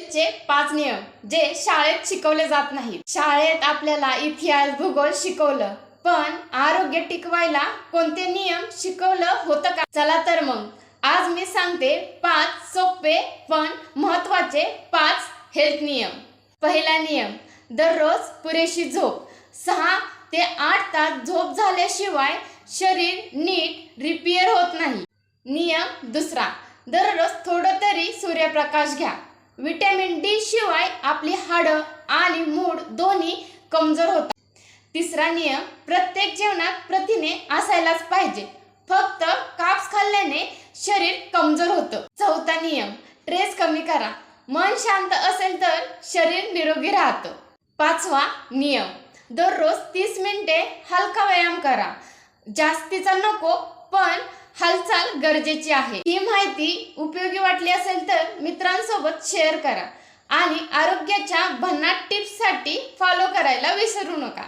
हेल्थचे 5 नियम जे शाळेत शिकवले जात नाहीत. शाळेत आपल्याला इतिहास, भूगोल शिकवलं, पण आरोग्य टिकवायला कोणते नियम शिकवलं होतं का? चला तर मग आज मी सांगते 5 सोपे पण महत्त्वाचे 5 हेल्थ नियम. पहिला नियम, दररोज पुरेशी झोप. 6 ते 8 तास झोप झाल्याशिवाय शरीर नीट रिपेअर होत नाही. नियम दुसरा, दररोज थोडं तरी सूर्यप्रकाश घ्या. व्हिटॅमिन डी शिवाय आपली हाडं आणि मूड दोन्ही कमजोर होतात. तिसरा नियम, प्रत्येक जेवणात प्रथिने असायलाच पाहिजे. फक्त कार्ब्स खाल्ल्याने शरीर कमजोर होतं. चौथा नियम, स्ट्रेस कमी करा. मन शांत असेल तर शरीर निरोगी राहतं. पाचवा नियम, दररोज 30 मिनिटे हलका व्यायाम करा. जास्तीचा नको, पण हालचाल गरजेची आहे. ही माहिती उपयोगी वाटली असेल तर मित्रांसोबत शेअर करा आणि आरोग्याच्या भन्नाट टिप्ससाठी फॉलो करायला विसरू नका.